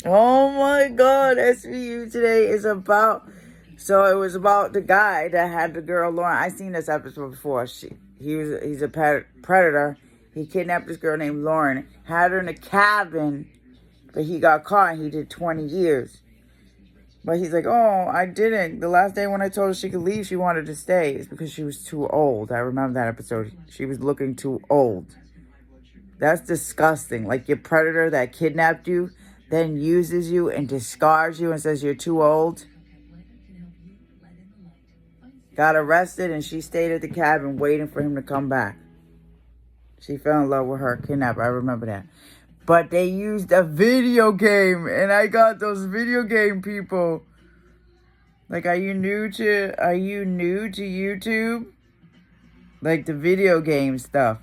Oh my God, SVU today is about. So it was about the guy that had the girl Lauren. I seen this episode before. He's a predator. He kidnapped this girl named Lauren, had her in a cabin, but he got caught and he did 20 years. But he's like, oh, I didn't. The last day when I told her she could leave, she wanted to stay. It's because she was too old. I remember that episode. She was looking too old. That's disgusting. Like your predator that kidnapped you, then uses you and discards you and says you're too old. Got arrested and she stayed at the cabin waiting for him to come back. She fell in love with her kidnapper. I remember that. But they used a video game, and I got those video game people. Like, are you new to YouTube? Like the video game stuff.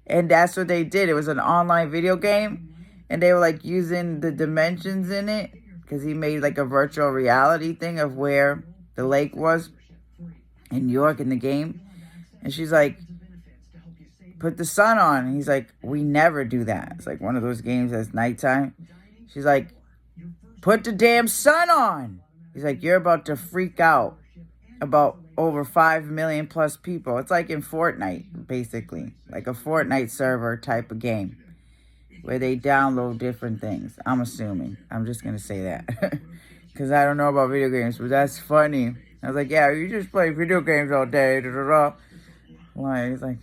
And that's what they did. It was an online video game, and they were like using the dimensions in it because he made like a virtual reality thing of where the lake was in New York in the game. And she's like, put the sun on. And he's like, we never do that. It's like one of those games that's nighttime. She's like, put the damn sun on. He's like, you're about to freak out about over 5 million plus people. It's like in Fortnite, basically. Like a Fortnite server type of game where they download different things. I'm assuming. I'm just going to say that. Because I don't know about video games, but that's funny. I was like, yeah, you just play video games all day. Da, da, da. Like, he's like,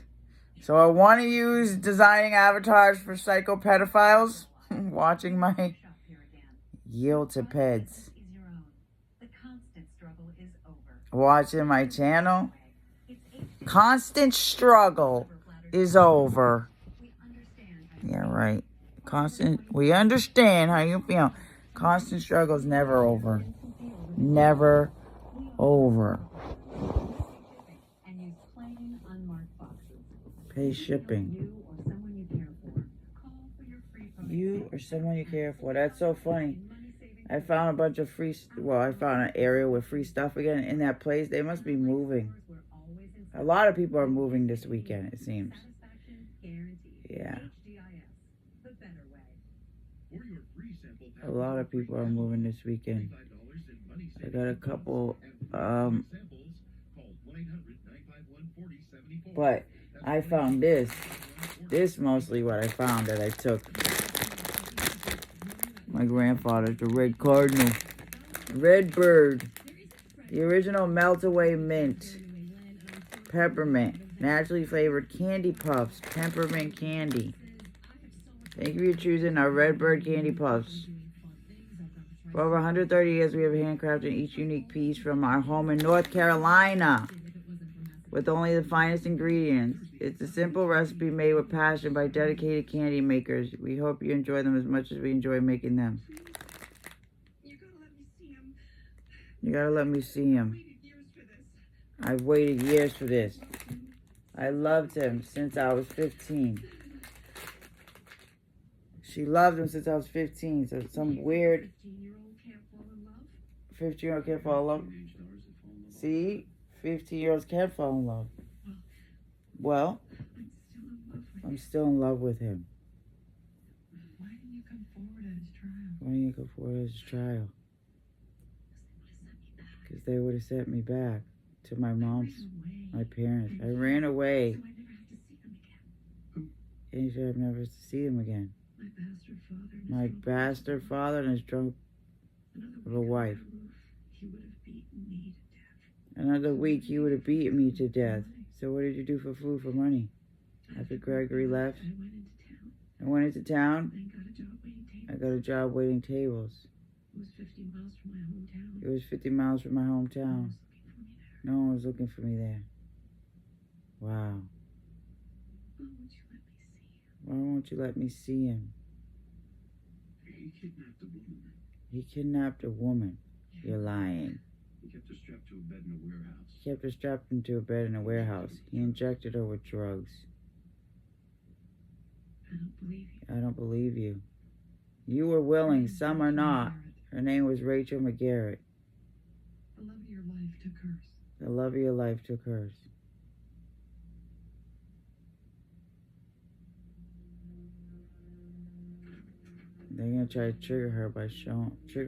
so I want to use designing avatars for psychopedophiles. Watching my yield to peds. Watching my channel. Constant struggle is over. Yeah, right. We understand how you feel. Constant struggle is never over. Never over. Pay shipping. You or someone you care for. That's so funny. I found a bunch of I found an area with free stuff again in that place. They must be moving. A lot of people are moving this weekend, it seems. Yeah. A lot of people are moving this weekend. I got a couple, but I found this. This mostly what I found that I took. My grandfather, the red cardinal. Red bird. The original melt-away mint. Peppermint. Naturally flavored candy puffs. Peppermint candy. Thank you for choosing our Redbird candy puffs. For over 130 years, we have handcrafted each unique piece from our home in North Carolina with only the finest ingredients. It's a simple recipe made with passion by dedicated candy makers. We hope you enjoy them as much as we enjoy making them. You gotta let me see him. I've waited years for this. I loved him since I was 15. She loved him since I was 15. So some weird 15-year-old can't fall in love. See? 15-year-olds can't fall in love. Well, I'm still in love with him. Why didn't you come forward at his trial? Why didn't you come forward at his trial? Because they would have sent me back to my parents. I ran away. And I'd never see him again. My bastard father and his drunk little wife. Another week he would have beaten me to death. So what did you do for food, for money? After Gregory left, I went into town. I got a job waiting tables. It was 50 miles from my hometown. No one was looking for me there. Wow. Why won't you let me see him? He kidnapped a woman. You're lying. He kept her strapped to a bed in a warehouse. He kept her strapped into a bed in a warehouse. He injected her with drugs. I don't believe you. I don't believe you. You were willing, some are not. Her name was Rachel McGarrett. The love of your life took hers. The love of your life took hers. They're gonna try to trigger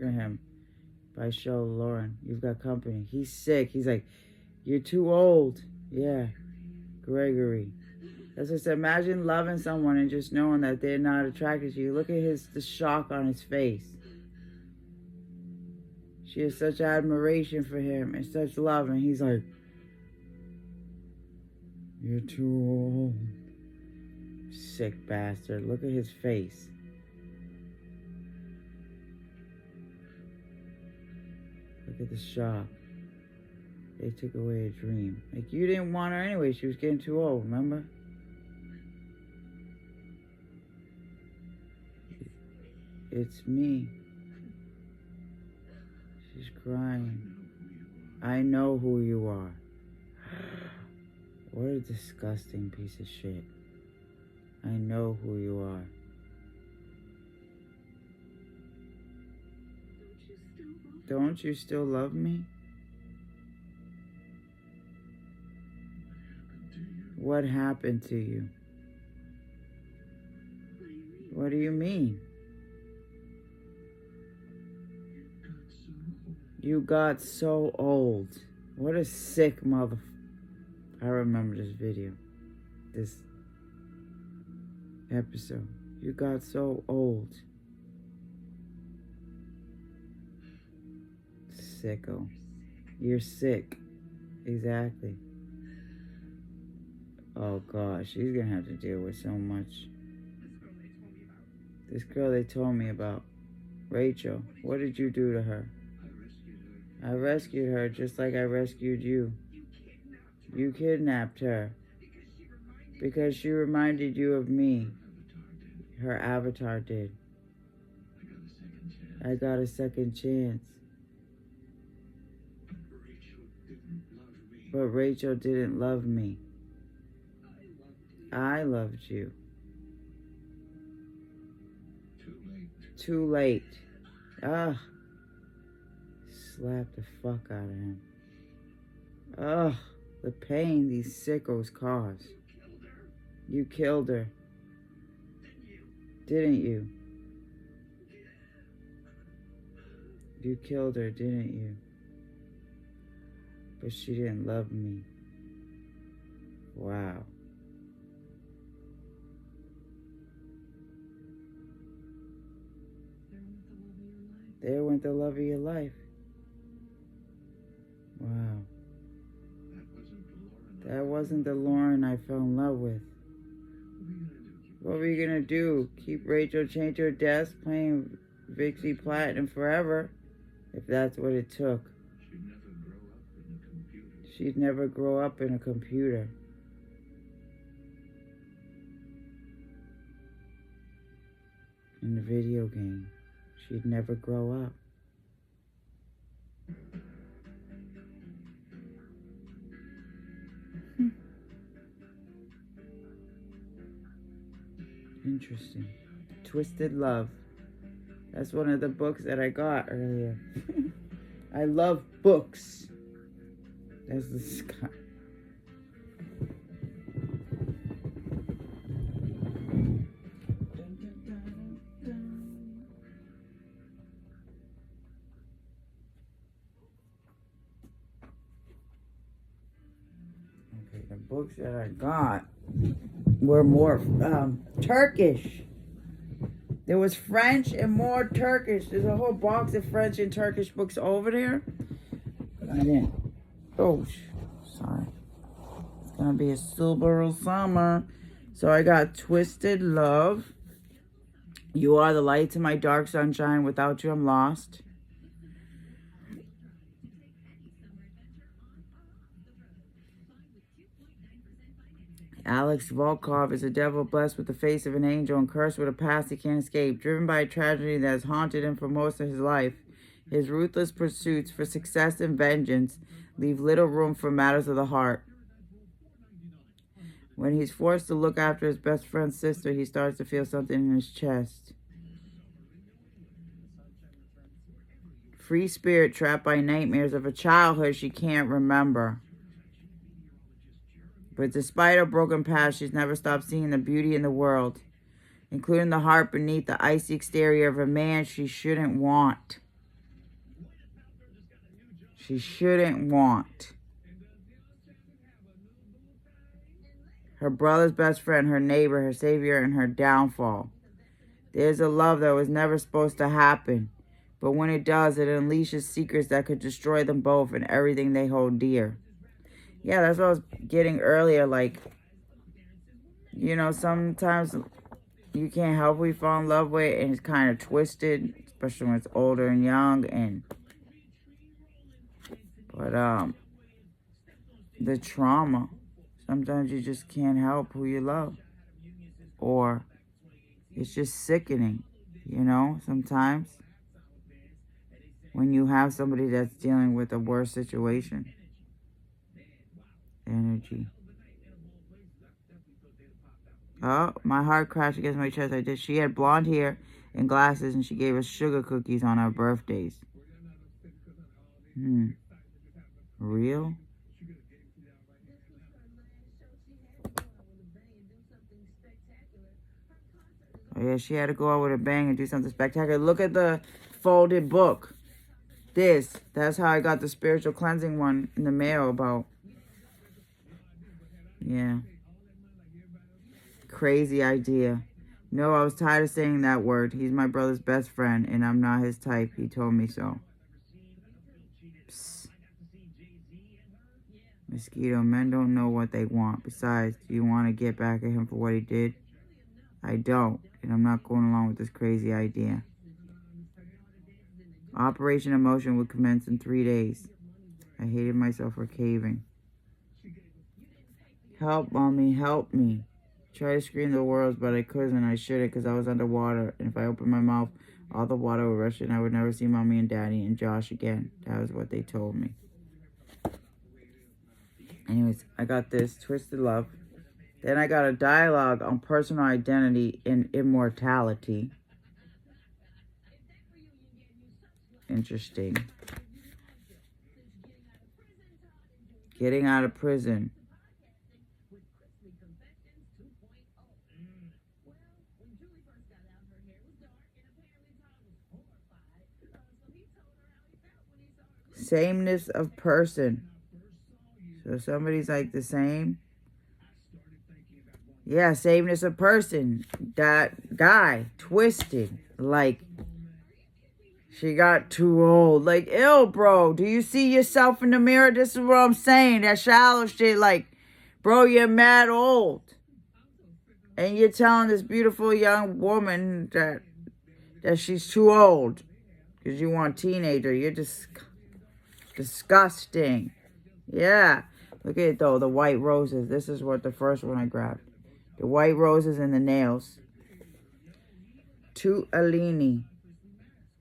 him by showing Lauren, you've got company. He's sick. He's like, you're too old. Yeah, Gregory. That's what I said. Imagine loving someone and just knowing that they're not attracted to you. Look at the shock on his face. She has such admiration for him and such love, and he's like, you're too old. Sick bastard. Look at his face. Look at the shock. They took away a dream. Like, you didn't want her anyway. She was getting too old, remember? It's me. She's crying. I know who you are. What a disgusting piece of shit. I know who you are. Don't you still love me? What happened to you? What do you mean? You got so old. What a sick mother... I remember this video. This episode. You got so old. Sicko. You're sick. Exactly. Oh gosh, she's gonna have to deal with so much. This girl they told me about. Rachel. What did you do to her? I rescued her just like I rescued you. You kidnapped her. Because she reminded you of me. Her avatar did. I got a second chance. But Rachel didn't love me. I loved you. Too late. Ugh. Slap the fuck out of him. Ugh. The pain these sickos cause. You killed her. Didn't you? You killed her, didn't you? But she didn't love me. Wow. There went the love of your life. Wow. That wasn't the Lauren I fell in love with. What were you gonna do? Keep Rachel Change Her Desk playing Vixie Platinum forever? If that's what it took. She'd never grow up in a computer. In the video game. She'd never grow up. Interesting. Twisted Love. That's one of the books that I got earlier. I love books. That's the sky. Okay, the books that I got were more Turkish. There was French and more Turkish. There's a whole box of French and Turkish books over there. But I didn't. Oh, sorry. It's gonna be a Subaru summer. So I got Twisted Love. You Are the Light to My Dark Sunshine. Without You, I'm Lost. Alex Volkov is a devil blessed with the face of an angel and cursed with a past he can't escape. Driven by a tragedy that has haunted him for most of his life, his ruthless pursuits for success and vengeance leave little room for matters of the heart. When he's forced to look after his best friend's sister, he starts to feel something in his chest. Free spirit trapped by nightmares of a childhood she can't remember. But despite her broken past, she's never stopped seeing the beauty in the world. including the heart beneath the icy exterior of a man she shouldn't want. She shouldn't want. Her brother's best friend, her neighbor, her savior, and her downfall. There's a love that was never supposed to happen. But when it does, it unleashes secrets that could destroy them both and everything they hold dear. Yeah, that's what I was getting earlier. Like, you know, sometimes you can't help who you fall in love with, and it's kind of twisted, especially when it's older and young. But the trauma, sometimes you just can't help who you love. Or it's just sickening, you know, sometimes when you have somebody that's dealing with a worse situation. Energy. Oh, my heart crashed against my chest. She had blonde hair and glasses, and she gave us sugar cookies on our birthdays. Real? Oh yeah, she had to go out with a bang and do something spectacular. Look at the folded book. That's how I got the spiritual cleansing one in the mail about. Yeah. Crazy idea. No, I was tired of saying that word. He's my brother's best friend, and I'm not his type. He told me so. Psst. Mosquito, men don't know what they want. Besides, do you want to get back at him for what he did? I don't, and I'm not going along with this crazy idea. Operation Emotion would commence in 3 days. I hated myself for caving. Help, Mommy, help me. Tried to scream the words, but I couldn't. I shouldn't because I was underwater. And if I opened my mouth, all the water would rush and I would never see Mommy and Daddy and Josh again. That was what they told me. Anyways, I got this, Twisted Love. Then I got a dialogue on personal identity and immortality. Interesting. Getting out of prison. Sameness of person. So somebody's like the same. Yeah, sameness of person. That guy, twisted. Like, she got too old. Like, ew, bro. Do you see yourself in the mirror? This is what I'm saying. That shallow shit. Like, bro, you're mad old. And you're telling this beautiful young woman that she's too old. Because you want a teenager. You're just disgusting. Yeah. Look at it, though. The white roses. This is what the first one I grabbed. The white roses and the nails. Toodalini.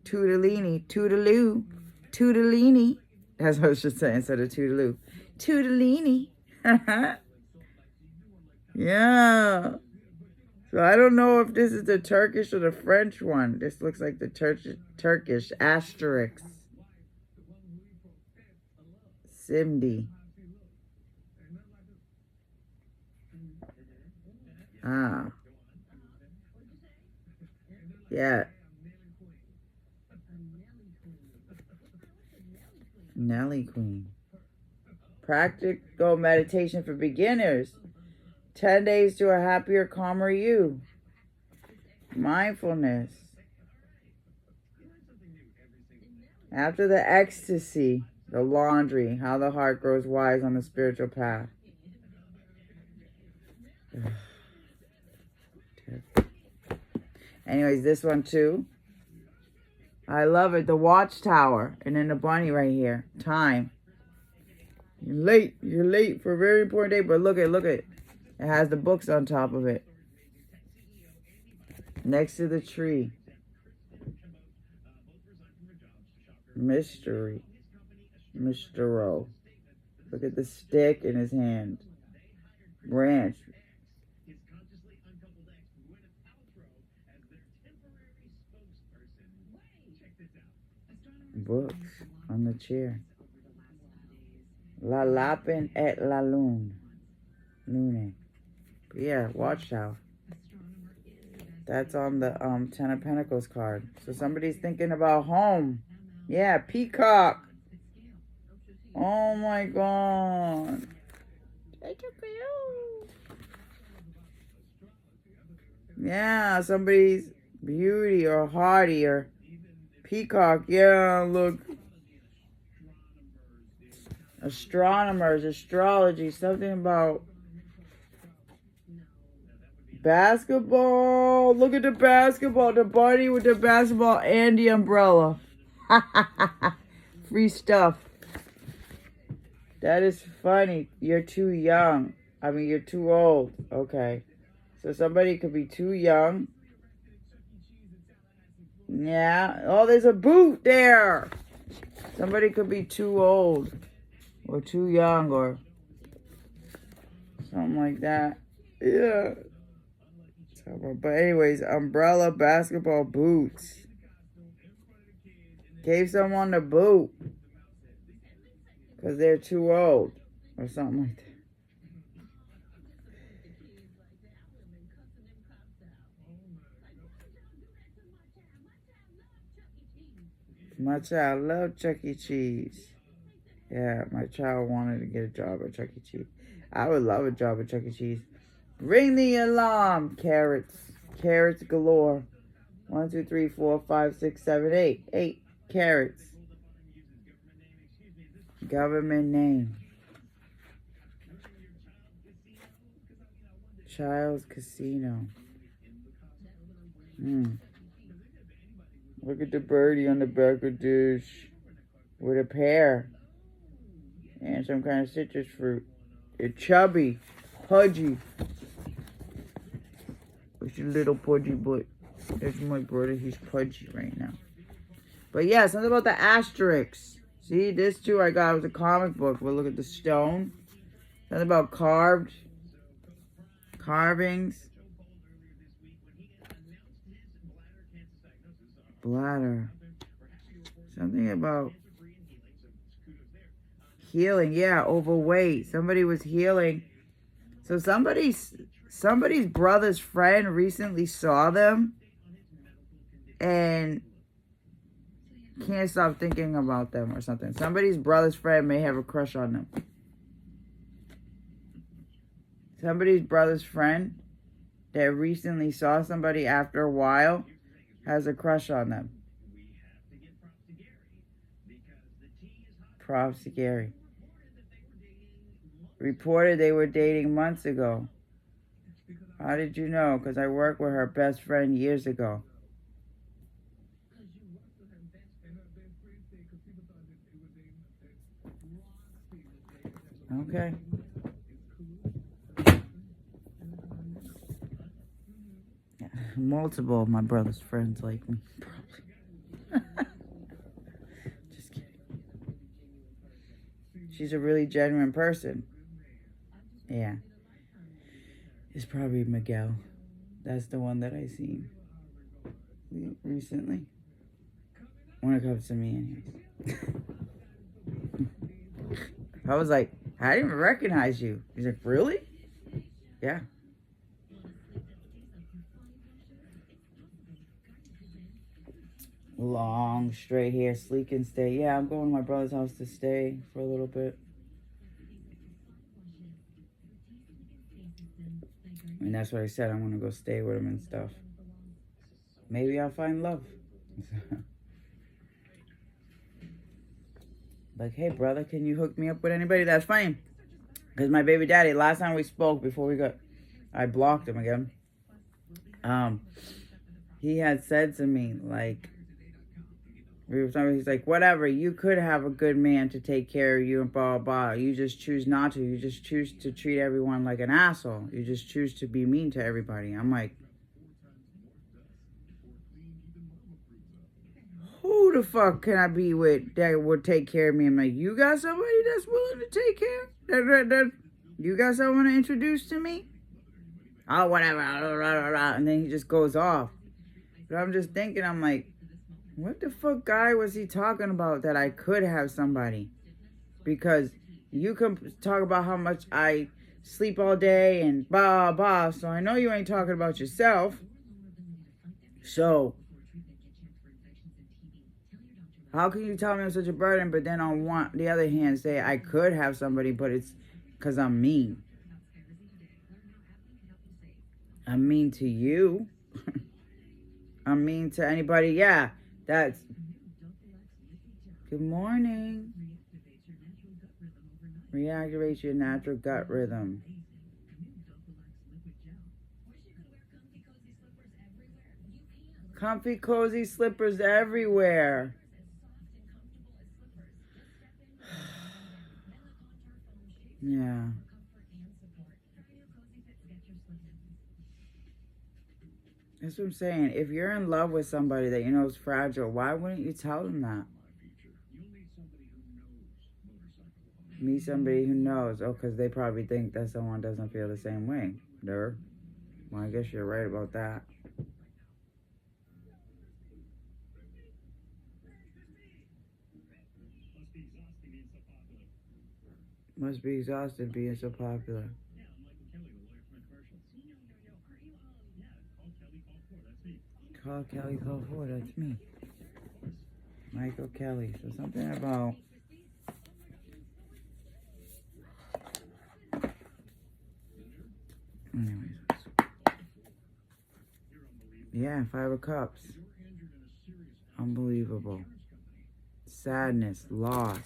Toodalini. Toodaloo. Toodalini. That's what I should say instead of toodaloo. Toodalini. Yeah. So I don't know if this is the Turkish or the French one. This looks like the Turkish asterisk. Simdi. Ah. Yeah. Nelly Queen. Practical meditation for beginners. 10 days to a happier, calmer you. Mindfulness. After the ecstasy, the laundry, how the heart grows wise on the spiritual path. Anyways, this one too. I love it. The Watchtower. And then the bunny right here. Time. You're late. You're late for a very important day. But look at it. It has the books on top of it. Next to the tree. Mystery. Mr. Look at the stick in his hand. Branch. Books on the chair. La Lapin et la Lune. Lune. But yeah, Watchtower. That's on the Ten of Pentacles card. So somebody's thinking about home. Yeah, Peacock. Oh my God. Yeah, somebody's beauty or haughty or Peacock. Yeah, look. Astronomers, astrology, something about basketball. Look at the basketball. The bunny with the basketball and the umbrella. Free stuff. That is funny. You're too young. I mean, you're too old. Okay. So somebody could be too young. Yeah. Oh, there's a boot there. Somebody could be too old or too young or something like that. Yeah. But anyways, umbrella, basketball, boots. Gave someone the boot because they're too old or something like that. My child loved Chuck E. Cheese. Yeah, my child wanted to get a job at Chuck E. Cheese. I would love a job at Chuck E. Cheese. Ring the alarm. Carrots. Carrots galore. 1, 2, 3, 4, 5, 6, 7, 8. 8 carrots. Government name. Child's Casino. Look at the birdie on the back of this. With a pear. And some kind of citrus fruit. It's chubby. Pudgy. It's a little pudgy, but there's my brother. He's pudgy right now. But yeah, something about the asterisks. See, this too I got. It was a comic book. But look at the stone. Something about carvings. Bladder. Something about healing. Yeah, overweight. Somebody was healing. So somebody's brother's friend recently saw them and can't stop thinking about them or something. Somebody's brother's friend may have a crush on them. Somebody's brother's friend that recently saw somebody after a while has a crush on them. Props to Gary. Reported they were dating months ago. How did you know? Because I worked with her best friend years ago. Okay. Multiple of my brother's friends like me, probably. Just kidding. She's a really genuine person. Yeah. It's probably Miguel. That's the one that I seen recently. When it comes to me, anyways. I was like, I didn't even recognize you. He's like, really? Yeah. Long, straight hair, sleek and stay. Yeah, I'm going to my brother's house to stay for a little bit. And that's what I said. I'm going to go stay with him and stuff. Maybe I'll find love. Like, hey, brother, can you hook me up with anybody? That's fine. Because my baby daddy, last time we spoke before we got... I blocked him again. He had said to me, like... He's like, whatever, you could have a good man to take care of you and blah, blah, blah. You just choose not to. You just choose to treat everyone like an asshole. You just choose to be mean to everybody. I'm like, who the fuck can I be with that would take care of me? I'm like, you got somebody that's willing to take care? You got someone to introduce to me? Oh, whatever. And then he just goes off. But I'm just thinking, I'm like, what the fuck guy was he talking about that I could have somebody? Because you can talk about how much I sleep all day and blah, blah. So I know you ain't talking about yourself. So, how can you tell me I'm such a burden, but then on the other hand say I could have somebody, but it's because I'm mean? I'm mean to you. I'm mean to anybody. Yeah, that's... Good morning. Reactivate your natural gut rhythm. Comfy, cozy slippers everywhere. Yeah. That's what I'm saying. If you're in love with somebody that you know is fragile, why wouldn't you tell them that? Meet somebody who knows. Oh, because they probably think that someone doesn't feel the same way. Well, I guess you're right about that. Must be exhausted being so popular. Call Kelly, call Ford, that's me. Michael Kelly. So something about... Anyways. Yeah, 5 of Cups. Unbelievable. Sadness, loss.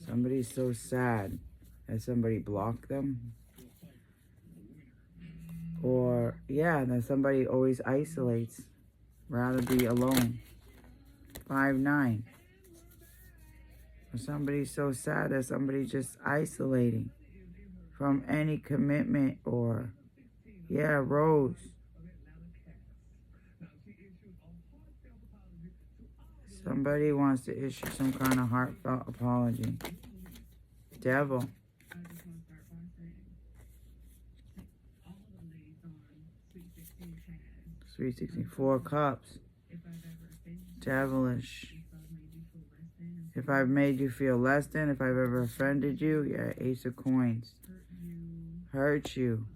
Somebody's so sad. Has somebody blocked them? Or, yeah, that somebody always isolates. Rather be alone. 5-9. Or somebody's so sad that somebody's just isolating from any commitment or, yeah, Rose. Somebody wants to issue some kind of heartfelt apology. Devil. 364 Cups. Devilish. If I've made you feel less than, if I've ever offended you, yeah, Ace of Coins. Hurt you.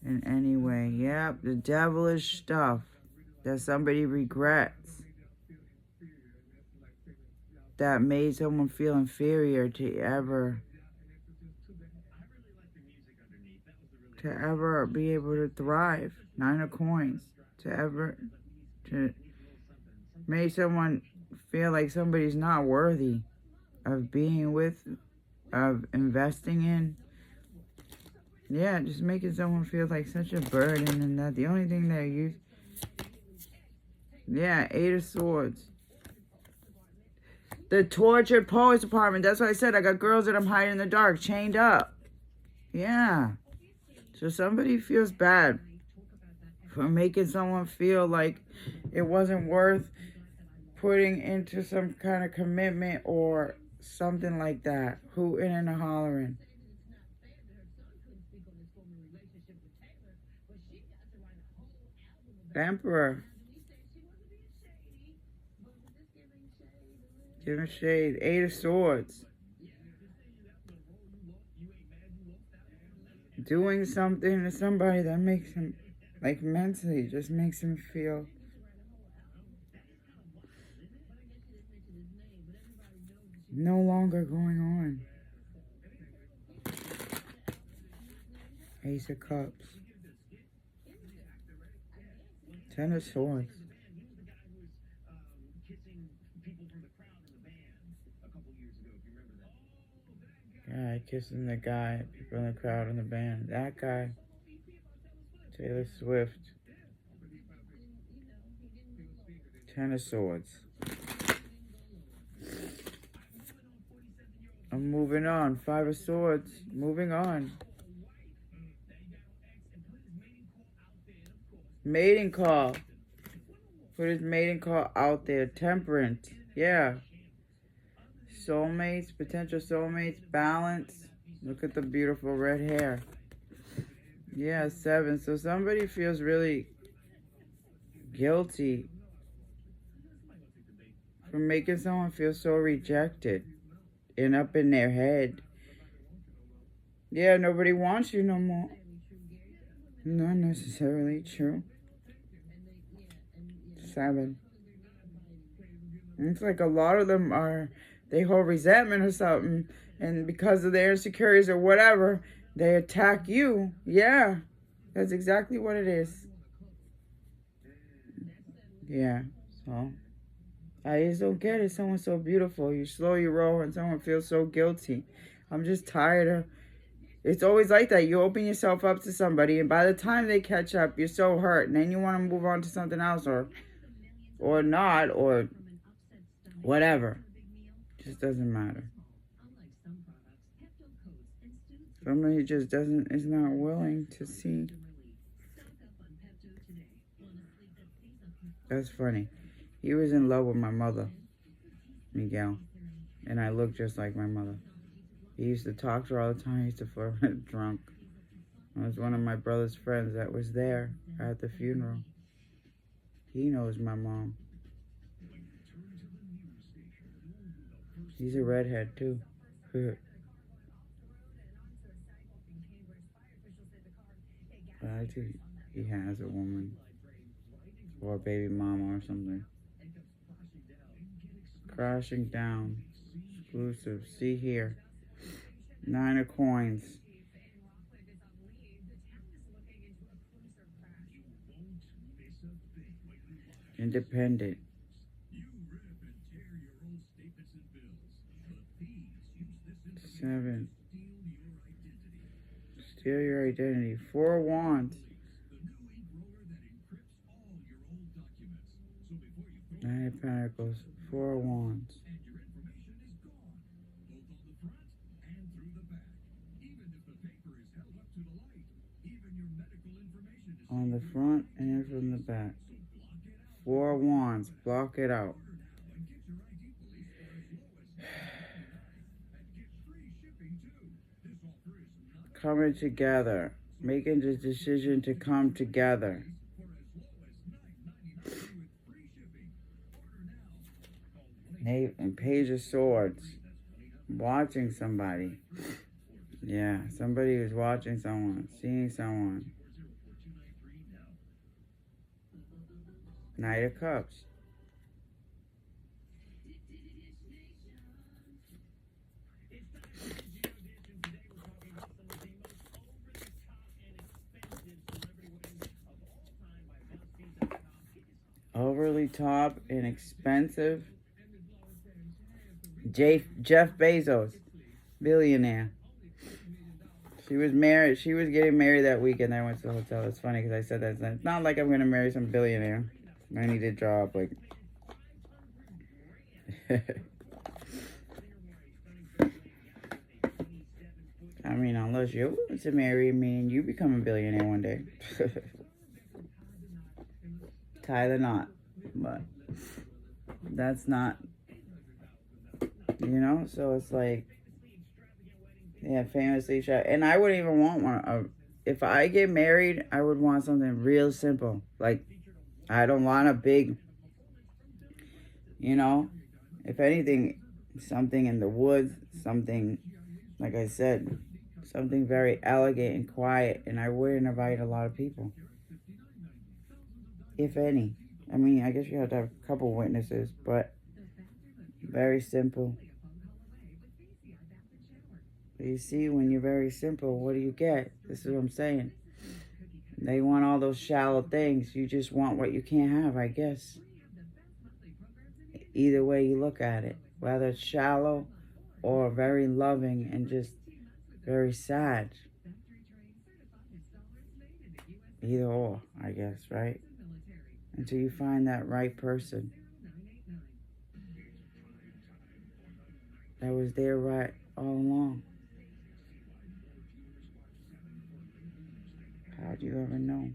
In any way. Yep, the devilish stuff that somebody regrets. That made someone feel inferior to ever be able to thrive. 9 of Coins. To make someone feel like somebody's not worthy of being with, of investing in. Yeah, just making someone feel like such a burden, and that the only thing they're used. Yeah, 8 of Swords. The tortured poets apartment. That's what I said. I got girls that I'm hiding in the dark, chained up. Yeah. So somebody feels bad for making someone feel like it wasn't worth putting into some kind of commitment or something like that. Hooting and hollering. Emperor. Giving shade. 8 of Swords. Doing something to somebody that makes him, like mentally, just makes him feel no longer going on. Ace of Cups. 10 of Swords. Guy kissing the guy, people in the crowd in the band. That guy. Taylor Swift. 10 of Swords. I'm moving on. 5 of Swords. Moving on. Mating call. Put his mating call out there. Temperance. Yeah. Soulmates. Potential soulmates. Balance. Look at the beautiful red hair. Yeah, 7. So somebody feels really guilty for making someone feel so rejected and up in their head. Yeah, nobody wants you no more. Not necessarily true. 7. And it's like a lot of them they hold resentment or something, and because of their insecurities or whatever, they attack you. Yeah, that's exactly what it is. Yeah, so I just don't get it. Someone's so beautiful. You slow your roll and someone feels so guilty. I'm just tired of. It's always like that. You open yourself up to somebody, and by the time they catch up, you're so hurt, and then you want to move on to something else, or not, or whatever. It just doesn't matter. Somebody just is not willing to see. That's funny. He was in love with my mother, Miguel, and I look just like my mother. He used to talk to her all the time. He used to flirt with drunk. It was one of my brother's friends that was there at the funeral. He knows my mom. He's a redhead, too. But I think he has a woman. Or a baby mama or something. Crashing down. Exclusive. See here. 9 of coins. Independent. 7. Steal your identity. 4 wands. 9 of pentacles. 4 wands. On the front and from the back. 4 wands. Block it out. Coming together. Making the decision to come together. And Page of Swords. Watching somebody. Yeah, somebody who's watching someone. Seeing someone. Knight of Cups. Overly top and expensive. Jeff Bezos, billionaire. She was married. She was getting married that weekend. I went to the hotel. It's funny because I said that. It's not like I'm going to marry some billionaire. I need a job. Like, I mean, unless you want to marry me and you become a billionaire one day. Tie the knot. But that's not, so it's like, yeah, famously shot. And I wouldn't even want one. If I get married, I would want something real simple. Like, I don't want a big, if anything, something in the woods, something, like I said, something very elegant and quiet. And I wouldn't invite a lot of people. If any. I mean, I guess you have to have a couple witnesses, but very simple. You see, when you're very simple, what do you get? This is what I'm saying. They want all those shallow things. You just want what you can't have, I guess. Either way you look at it. Whether it's shallow or very loving and just very sad. Either or, I guess, right? Until you find that right person. That was there right all along. How do you ever know?